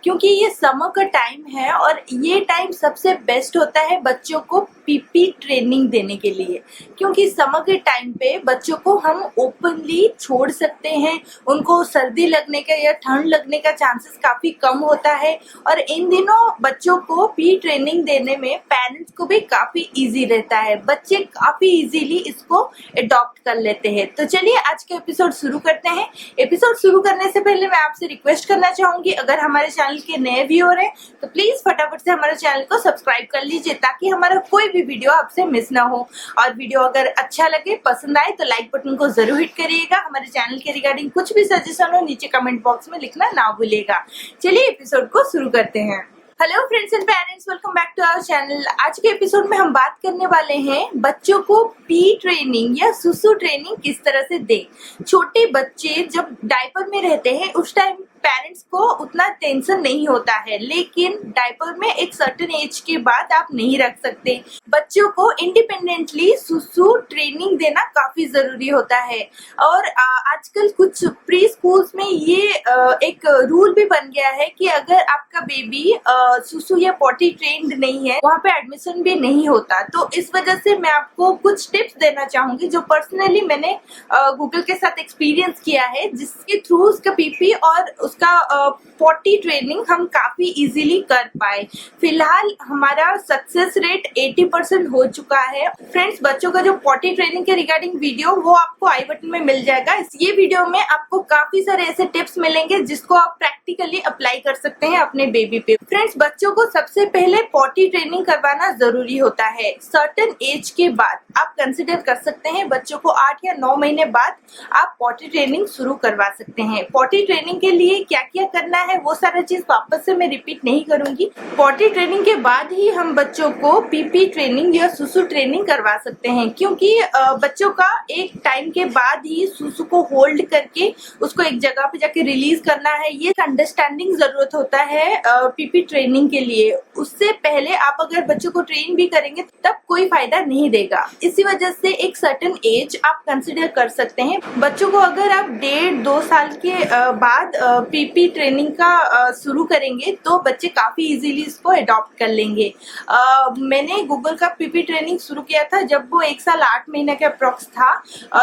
क्योंकि ये समर का टाइम है और ये टाइम सबसे बेस्ट होता है बच्चों को पीपी ट्रेनिंग देने के लिए। क्योंकि समर के टाइम पे बच्चों को हम ओपनली छोड़ सकते हैं, उनको सर्दी लगने का या ठंड लगने का चांसेस काफी कम होता है और इन दिनों बच्चों को पी ट्रेनिंग देने में पेरेंट्स को भी काफी इजी रहता है। बच्चे काफी इजीली इसको अडॉप्ट कर लेते हैं। तो चलिए आज का एपिसोड शुरू करते हैं। एपिसोड शुरू करने से पहले मैं आपसे रिक्वेस्ट करना चाहूंगी, अगर हमारे चैनल के नए व्यूअर हैं तो प्लीज फटाफट से हमारे चैनल को सब्सक्राइब कर लीजिए ताकि हमारा कोई भी वीडियो आपसे मिस ना हो। और वीडियो अगर अच्छा लगे, पसंद आए तो लाइक बटन को जरूर हिट करिएगा। हमारे चैनल के रिगार्डिंग कुछ भी सजेशन हो नीचे कमेंट बॉक्स में लिखना ना भूलिएगा। चलिए एपिसोड को शुरू करते हैं। Hello friends and parents, welcome back to our channel. आज के एपिसोड में हम बात करने वाले हैं बच्चों को पी ट्रेनिंग या सुसु ट्रेनिंग किस तरह से दें। छोटे बच्चे जब डायपर में रहते हैं उस टाइम पेरेंट्स को उतना टेंशन नहीं होता है, लेकिन डायपर में एक सर्टेन एज के बाद आप नहीं रख सकते। बच्चों को इंडिपेंडेंटली सुसु ट्रेनिंग देना काफी जरूरी होता है और आजकल कुछ प्री स्कूल्स में ये एक रूल भी बन गया है कि अगर आपका बेबी सुसु या पॉटी ट्रेन्ड नहीं है वहाँ पे एडमिशन भी नहीं होता। तो इस वजह से मैं आपको कुछ टिप्स देना चाहूंगी जो पर्सनली मैंने गूगल के साथ एक्सपीरियंस किया है, जिसके थ्रू उसका पीपी और उसका पॉटी ट्रेनिंग हम काफी इजीली कर पाए। फिलहाल हमारा सक्सेस रेट 80% हो चुका है। फ्रेंड्स, बच्चों का जो पॉटी ट्रेनिंग के रिगार्डिंग वीडियो वो आपको आई बटन में मिल जाएगा। ये वीडियो में आपको काफी सारे ऐसे टिप्स मिलेंगे जिसको आप प्रैक्टिकली अप्लाई कर सकते हैं अपने बेबी पे। फ्रेंड्स, बच्चों को सबसे पहले पॉटी ट्रेनिंग करवाना जरूरी होता है। सर्टेन एज के बाद आप कंसिडर कर सकते हैं बच्चों को 8 या 9 महीने बाद आप पॉटी ट्रेनिंग शुरू करवा सकते हैं। पॉटी ट्रेनिंग के लिए क्या क्या करना है वो सारा चीज वापस से मैं रिपीट नहीं करूंगी। पॉटी ट्रेनिंग के बाद ही हम बच्चों को पीपी ट्रेनिंग या सुसु ट्रेनिंग करवा सकते हैं, क्योंकि बच्चों का एक टाइम के बाद ही सुसु को होल्ड करके उसको एक जगह पे जाके रिलीज करना है, ये अंडरस्टैंडिंग जरूरत होता है पीपी ट्रेनिंग के लिए। उससे पहले आप अगर बच्चों को ट्रेन भी करेंगे तब कोई फायदा नहीं देगा। इसी वजह से एक सर्टेन एज आप कंसिडर कर सकते हैं। बच्चों को अगर आप 1.5-2 साल के बाद पीपी ट्रेनिंग का शुरू करेंगे तो बच्चे काफी इजीली इसको अडॉप्ट कर लेंगे। मैंने गूगल का पीपी ट्रेनिंग शुरू किया था जब वो 1 साल 8 महीने का अप्रोक्स था,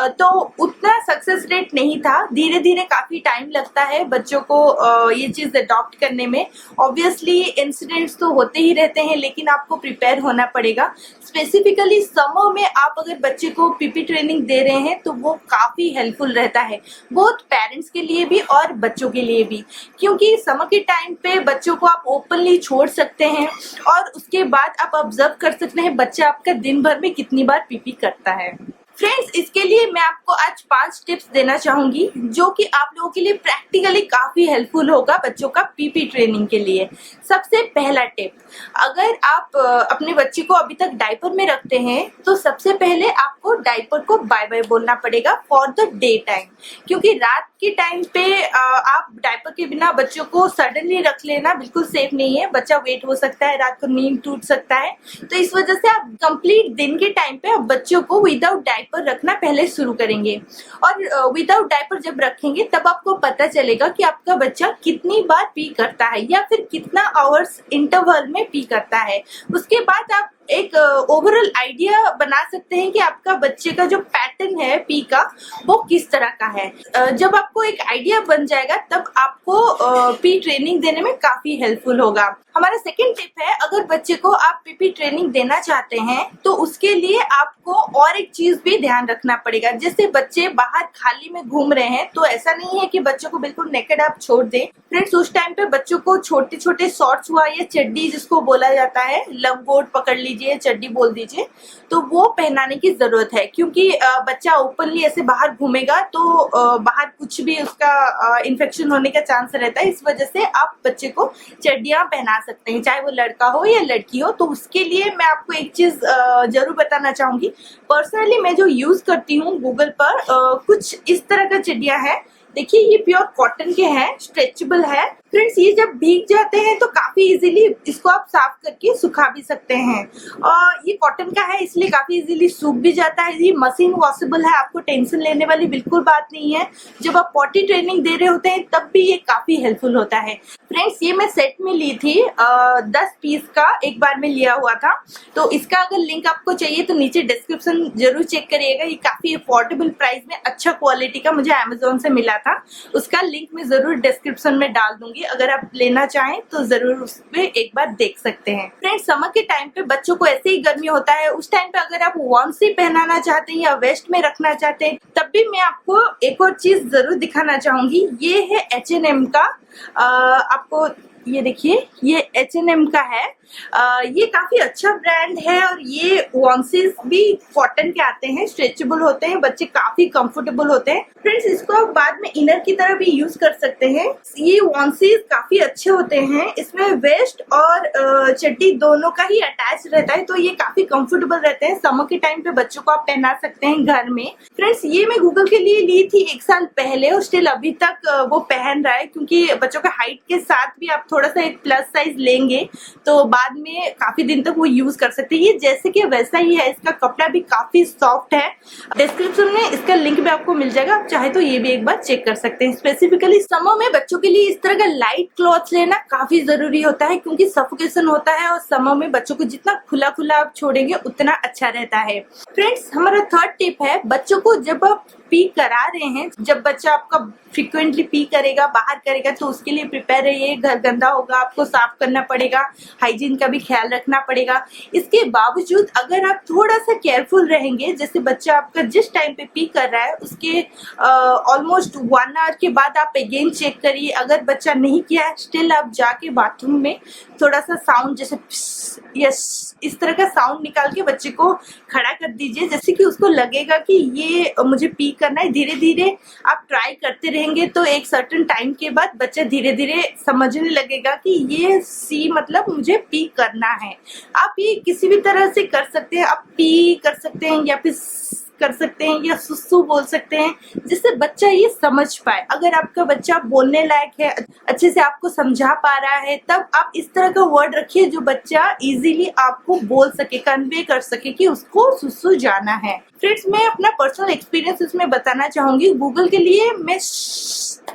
तो उतना सक्सेस रेट नहीं था। धीरे धीरे काफी टाइम लगता है बच्चों को ये चीज अडॉप्ट करने में। ऑब्वियसली इंसिडेंट्स तो होते ही रहते हैं, लेकिन आपको प्रिपेयर होना पड़ेगा। स्पेसिफिकली समर में आप अगर बच्चे को पीपी ट्रेनिंग दे रहे हैं तो वो काफी हेल्पफुल रहता है, बोथ पेरेंट्स के लिए भी और बच्चों के लिए भी, क्योंकि समर के टाइम पे बच्चों को आप ओपनली छोड़ सकते हैं और उसके बाद आप ऑब्जर्व कर सकते हैं बच्चा आपका दिन भर में कितनी बार पीपी करता है। फ्रेंड्स, इसके लिए मैं आपको आज 5 टिप्स देना चाहूंगी जो कि आप लोगों के लिए प्रैक्टिकली काफी हेल्पफुल होगा बच्चों का पीपी ट्रेनिंग के लिए। सबसे पहला टिप, अगर आप अपने बच्चे को अभी तक डायपर में रखते हैं तो सबसे पहले आपको डायपर को बाय बाय बोलना पड़ेगा फॉर द डे टाइम, क्योंकि रात के टाइम पे आप डायपर के बिना बच्चों को सडनली रख लेना बिल्कुल सेफ नहीं है। बच्चा वेट हो सकता है, रात को नींद टूट सकता है। तो इस वजह से आप कंप्लीट दिन के टाइम पे आप बच्चों को विदाउट डायपर रखना पहले शुरू करेंगे और विदाउट डायपर जब रखेंगे तब आपको पता चलेगा कि आपका बच्चा कितनी बार पी करता है या फिर कितना आवर्स इंटरवल में पी करता है। उसके बाद आप एक ओवरऑल आइडिया बना सकते हैं कि आपका बच्चे का जो पैटर्न है पी का वो किस तरह का है। जब आपको एक आइडिया बन जाएगा तब आपको पी ट्रेनिंग देने में काफी हेल्पफुल होगा। हमारा सेकंड टिप है, अगर बच्चे को आप पीपी ट्रेनिंग देना चाहते हैं तो उसके लिए आपको और एक चीज भी ध्यान रखना पड़ेगा। जैसे बच्चे बाहर खाली में घूम रहे हैं तो ऐसा नहीं है कि बच्चों को बिल्कुल नेकेड आप छोड़ दें। फ्रेंड्स, उस टाइम पे बच्चों को छोटे छोटे शॉर्ट्स हुआ या चड्डी जिसको बोला जाता है, लंगोट पकड़ लीजिए, चड्डी बोल दीजिए, तो वो पहनाने की जरूरत है, क्योंकि बच्चा ओपनली ऐसे बाहर घूमेगा तो बाहर कुछ भी उसका इन्फेक्शन होने का चांस रहता है। इस वजह से आप बच्चे को चड्डियां पहना सकते हैं, चाहे वो लड़का हो या लड़की हो। तो उसके लिए मैं आपको एक चीज जरूर बताना चाहूंगी। पर्सनली मैं जो यूज करती हूँ गूगल पर कुछ इस तरह का चड्डियां है। देखिए, ये प्योर कॉटन के हैं, स्ट्रेचेबल है फ्रेंड्स ये जब भीग जाते हैं तो काफी इजीली इसको आप साफ करके सुखा भी सकते हैं, और ये कॉटन का है इसलिए काफी इजीली सूख भी जाता है। ये मशीन वॉशेबल है, आपको टेंशन लेने वाली बिल्कुल बात नहीं है। जब आप पॉटी ट्रेनिंग दे रहे होते हैं तब भी ये काफी हेल्पफुल होता है। फ्रेंड्स ये मैं सेट में ली थी, 10 पीस का एक बार में लिया हुआ था, तो इसका अगर लिंक आपको चाहिए तो नीचे डिस्क्रिप्शन जरूर चेक करिएगा। ये काफी अफोर्डेबल प्राइस में अच्छा क्वालिटी का मुझे अमेजोन से मिला था, उसका लिंक मैं जरूर डिस्क्रिप्शन में डाल दूंगी। अगर आप लेना चाहें तो जरूर उस पे एक बार देख सकते हैं। फ्रेंड्स समर के टाइम पे बच्चों को ऐसे ही गर्मी होता है, उस टाइम पे अगर आप वार्म सी पहनाना चाहते हैं या वेस्ट में रखना चाहते हैं तब भी मैं आपको एक और चीज जरूर दिखाना चाहूंगी। ये है H&M का, आपको ये देखिए ये H&M का है। ये काफी अच्छा ब्रांड है और ये वॉन्सीज भी कॉटन के आते हैं, स्ट्रेचेबल होते हैं, बच्चे काफी कंफर्टेबल होते हैं। फ्रेंड्स इसको आप बाद में इनर की तरह भी यूज कर सकते हैं। ये वॉन्सीज काफी अच्छे होते हैं, इसमें वेस्ट और चड्डी दोनों का ही अटैच रहता है, तो ये काफी कंफर्टेबल रहते हैं। समर के टाइम पे बच्चों को आप पहना सकते हैं घर में। फ्रेंड्स ये मैं गूगल के लिए ली थी 1 साल पहले और स्टिल अभी तक वो पहन रहा है, क्योंकि बच्चों का हाइट के साथ भी आप थोड़ा सा एक प्लस साइज लेंगे तो बाद में काफी दिन तक वो यूज कर सकते हैं। ये जैसे कि वैसा ही है, इसका कपड़ा भी काफी सॉफ्ट है। डिस्क्रिप्शन में इसका लिंक भी आपको मिल जाएगा, आप चाहे तो ये भी एक बार चेक कर सकते हैं। स्पेसिफिकली समर में बच्चों के लिए इस तरह का लाइट क्लॉथ लेना काफी जरूरी होता है, क्योंकि सफोकेशन होता है और समर में बच्चों को जितना खुला खुला आप छोड़ेंगे उतना अच्छा रहता है। फ्रेंड्स हमारा थर्ड टिप है, बच्चों को जब आप पी करा रहे हैं, जब बच्चा आपका फ्रिक्वेंटली पी करेगा, बाहर करेगा, तो उसके लिए प्रिपेयर रहिए। घर गंदा होगा, आपको साफ करना पड़ेगा, हाइजीन का भी ख्याल रखना पड़ेगा। इसके बावजूद अगर आप थोड़ा सा केयरफुल रहेंगे, जैसे बच्चा आपका जिस टाइम पे पी कर रहा है उसके ऑलमोस्ट 1 आवर के बाद आप अगेन चेक करिए। अगर बच्चा नहीं किया है स्टिल आप जाके बाथरूम में थोड़ा सा साउंड जैसे यस इस तरह का साउंड निकाल के बच्चे को खड़ा कर दीजिए, जैसे कि उसको लगेगा कि ये मुझे पी करना है। धीरे धीरे आप ट्राई करते रहेंगे तो एक सर्टेन टाइम के बाद बच्चा धीरे धीरे समझने लगेगा कि ये सी मतलब मुझे पी करना है। आप ये किसी भी तरह से कर सकते हैं, आप पी कर सकते हैं या फिर कर सकते हैं या सुसु बोल सकते हैं, जिससे बच्चा ये समझ पाए। अगर आपका बच्चा बोलने लायक है, अच्छे से आपको समझा पा रहा है, तब आप इस तरह का वर्ड रखिए जो बच्चा इजीली आपको बोल सके, कन्वे कर सके कि उसको सुसु जाना है। फ्रेंड्स मैं अपना पर्सनल एक्सपीरियंस इसमें बताना चाहूंगी। गूगल के लिए मैं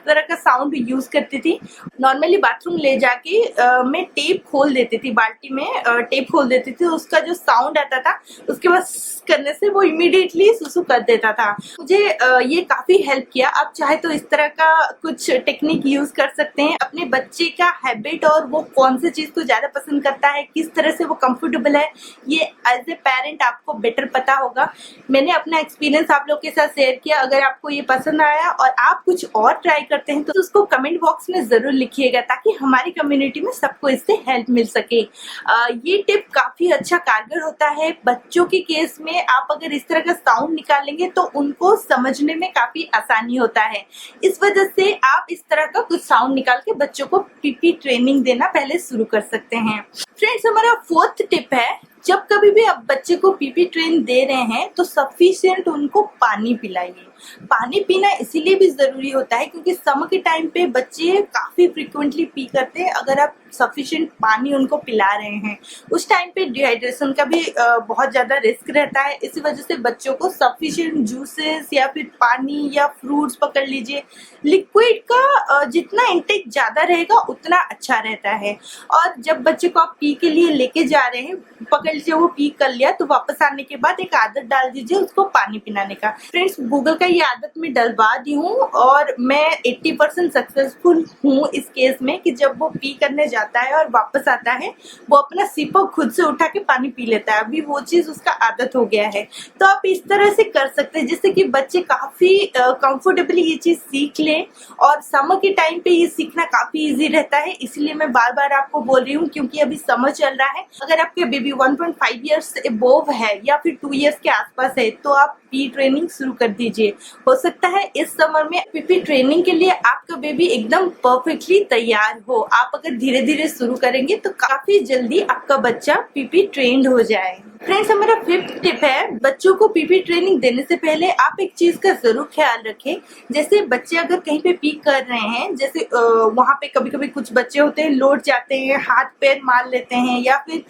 तरह का साउंड यूज करती थी। नॉर्मली बाथरूम ले जाके मैं टेप खोल देती थी, बाल्टी में टेप खोल देती थी, उसका जो साउंड आता था उसके बाद करने से वो इमीडिएटली सुसु कर देता था। मुझे ये काफी हेल्प किया। आप चाहे तो इस तरह का कुछ टेक्निक यूज कर सकते हैं। अपने बच्चे का हैबिट और वो कौन सी चीज को ज्यादा पसंद करता है, किस तरह से वो कंफर्टेबल है, ये एज ए पेरेंट आपको बेटर पता होगा। मैंने अपना एक्सपीरियंस आप लोग के साथ शेयर किया। अगर आपको ये पसंद आया और आप कुछ और ट्राई करते हैं तो उसको कमेंट बॉक्स में जरूर लिखिएगा, ताकि हमारी कम्युनिटी में सबको इससे हेल्प मिल सके। ये टिप काफी अच्छा कारगर होता है। बच्चों के केस में आप अगर इस तरह का साउंड निकालेंगे तो उनको समझने में काफी आसानी होता है। इस वजह से आप इस तरह का कुछ साउंड निकाल के बच्चों को पीपी ट्रेनिंग देना पहले शुरू कर सकते हैं। फ्रेंड्स हमारा फोर्थ टिप है, जब कभी भी आप बच्चे को पीपी ट्रेन दे रहे हैं तो सफिशिएंट उनको पानी पिलाइए। पानी पीना इसीलिए भी जरूरी होता है क्योंकि समर के टाइम पे बच्चे काफी फ्रिक्वेंटली पी करते हैं। अगर आप सफिशिएंट पानी उनको पिला रहे हैं उस टाइम पे डिहाइड्रेशन का भी बहुत ज्यादा रिस्क रहता है। इसी वजह से बच्चों को सफिशिएंट जूसेस या फिर पानी या फ्रूट्स पकड़ लीजिए, लिक्विड का जितना इंटेक ज्यादा रहेगा उतना अच्छा रहता है। और जब बच्चे को आप पी के लिए लेके जा रहे हैं, पकड़ लीजिए वो पी कर लिया तो वापस आने के बाद एक आदत डाल दीजिए उसको पानी पिलाने का। फ्रेंड्स गूगल का ये आदत मैं डलवा दी हूँ और मैं 80% सक्सेसफुल हूँ इस केस में कि जब वो पी करने जाता है और वापस आता है वो अपना सिपर खुद से उठा के पानी पी लेता है। अभी वो चीज उसका आदत हो गया है। तो आप इस तरह से कर सकते हैं जिससे कि बच्चे काफी कंफर्टेबली ये चीज सीख लें। और समर के टाइम पे ये सीखना काफी इजी रहता है, इसलिए मैं बार बार आपको बोल रही हूँ क्योंकि अभी समर चल रहा है। अगर आपके बेबी 1.5 ईयर्स से अबोव है या फिर 2 ईयर्स के आसपास है तो आप पी ट्रेनिंग शुरू कर दीजिए। हो सकता है इस समर में पीपी ट्रेनिंग के लिए आपका बेबी एकदम परफेक्टली तैयार हो। आप अगर धीरे धीरे शुरू करेंगे तो काफी जल्दी आपका बच्चा पीपी ट्रेंड हो जाए। फ्रेंड्स, हमारा 5th टिप है, बच्चों को पीपी ट्रेनिंग देने से पहले आप एक चीज का जरूर ख्याल रखें। जैसे बच्चे अगर कहीं पे पी कर रहे हैं, जैसे वहां पे कभी कभी कुछ बच्चे होते हैं लौट जाते हैं, हाथ पैर मार लेते हैं, या फिर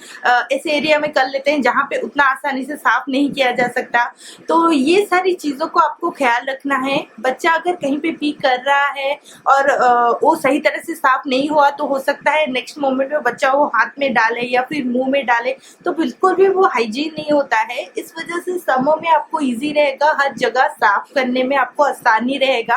ऐसे एरिया में कर लेते हैं जहाँ पे उतना आसानी से साफ नहीं किया जा सकता। तो ये सारी चीजों को आपको ख्याल रखना है। बच्चा अगर कहीं पे पी कर रहा है और वो सही तरह से साफ नहीं हुआ तो हो सकता है नेक्स्ट मोमेंट में बच्चा वो हाथ में डाले या फिर मुंह में डाले, तो बिल्कुल भी वो हाइजीन नहीं होता है। इस वजह से समर में आपको इजी रहेगा, हर जगह साफ करने में आपको आसानी रहेगा।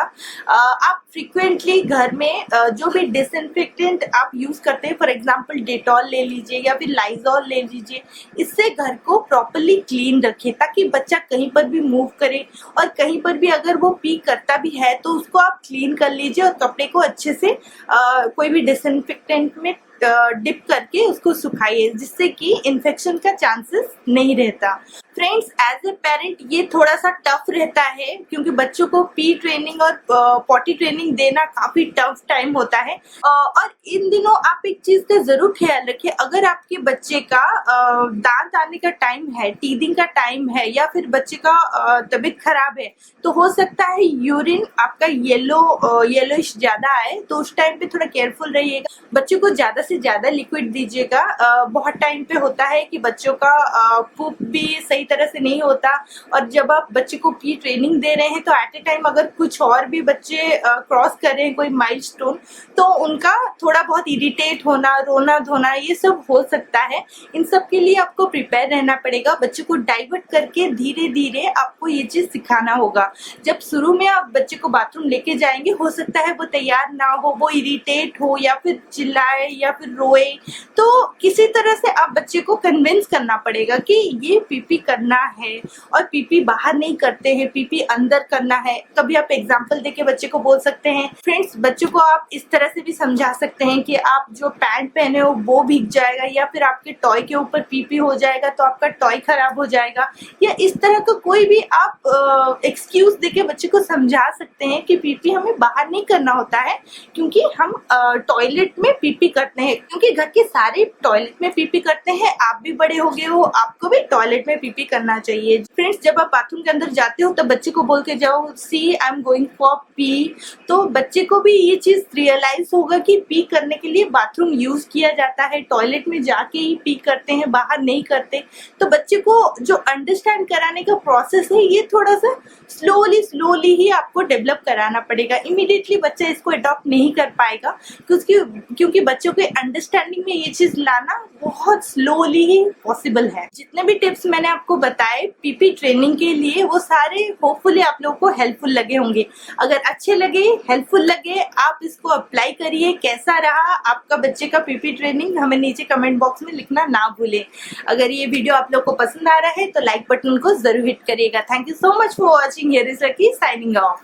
आप फ्रीक्वेंटली घर में जो भी डिसइंफेक्टेंट आप यूज करते हैं, फॉर एग्जांपल डेटॉल ले लीजिए या फिर लाइजॉल ले लीजिए, इससे घर को प्रॉपर्ली क्लीन रखिए ताकि बच्चा कहीं पर भी मूव करे और कहीं पर भी अगर वो पी करता भी है तो उसको आप क्लीन कर लीजिए और कपड़े को अच्छे से कोई भी डिसइंफेक्टेंट में डिप करके उसको सुखाइए, जिससे कि इन्फेक्शन का चांसेस नहीं रहता। फ्रेंड्स, एज ए पेरेंट ये थोड़ा सा टफ रहता है क्योंकि बच्चों को पी ट्रेनिंग और पॉटी ट्रेनिंग देना काफी टफ टाइम होता है। और इन दिनों आप एक चीज का जरूर ख्याल रखिए, अगर आपके बच्चे का दांत आने का टाइम है, टीथिंग का टाइम है, या फिर बच्चे का तबीयत खराब है, तो हो सकता है यूरिन आपका येलोइश ज्यादा आए, तो उस टाइम पे थोड़ा केयरफुल रहिएगा। बच्चों को ज्यादा से ज्यादा लिक्विड दीजिएगा। बहुत टाइम पे होता है कि बच्चों का पुप भी सही तरह से नहीं होता, और जब आप बच्चे को पी ट्रेनिंग दे रहे हैं तो एट ए टाइम अगर कुछ और भी बच्चे क्रॉस कर रहे हैं कोई माइलस्टोन, तो उनका थोड़ा बहुत इरिटेट होना, रोना धोना, ये सब हो सकता है। इन सब के लिए आपको प्रिपेयर रहना पड़ेगा। बच्चे को डाइवर्ट करके धीरे धीरे आपको ये चीज सिखाना होगा। जब शुरू में आप बच्चे को बाथरूम लेके जाएंगे, हो सकता है वो तैयार ना हो, वो इरिटेट हो या फिर चिल्लाए या फिर रोए, तो किसी तरह से आप बच्चे को कन्विंस करना पड़ेगा कि ये पीपी करना है और पीपी बाहर नहीं करते हैं, पीपी अंदर करना है। कभी आप एग्जांपल देके बच्चे को बोल सकते हैं। फ्रेंड्स, बच्चों को आप इस तरह से भी समझा सकते हैं कि आप जो पैंट पहने हो वो भीग जाएगा, या फिर आपके टॉय के ऊपर पीपी हो जाएगा तो आपका टॉय खराब हो जाएगा, या इस तरह का कोई भी आप एक्सक्यूज देके बच्चे को समझा सकते हैं कि पीपी हमें बाहर नहीं करना होता है क्योंकि हम टॉयलेट में पीपी करते हैं, क्योंकि घर के सारे टॉयलेट में पीपी करते हैं। आप भी बड़े हो गए हो, आपको भी टॉयलेट में पीपी करना चाहिए। फ्रेंड्स, जब आप बाथरूम के अंदर जाते हो तो बच्चे को बोल के जाओ, see I am going for pee, तो बच्चे को भी ये चीज रियलाइज होगा कि पी करने के लिए बाथरूम यूज किया जाता है, टॉयलेट में जाके ही पी करते हैं, बाहर नहीं करते। तो बच्चे को जो अंडरस्टैंड कराने का प्रोसेस है, ये थोड़ा सा स्लोली ही आपको डेवलप कराना पड़ेगा। इमीडिएटली बच्चा इसको अडॉप्ट नहीं कर पाएगा क्योंकि बच्चों के अंडरस्टैंडिंग में ये चीज लाना बहुत स्लोली ही पॉसिबल है। जितने भी टिप्स मैंने आपको बताए पीपी ट्रेनिंग के लिए, वो सारे होपफुली आप लोगों को हेल्पफुल लगे होंगे। अगर अच्छे लगे, हेल्पफुल लगे, आप इसको अप्लाई करिए। कैसा रहा आपका बच्चे का पीपी ट्रेनिंग, हमें नीचे कमेंट बॉक्स में लिखना ना भूलें। अगर ये वीडियो आप लोग को पसंद आ रहा है तो लाइक बटन को जरूर हिट करिएगा। Thank you so much for watching. Here is rocky signing off.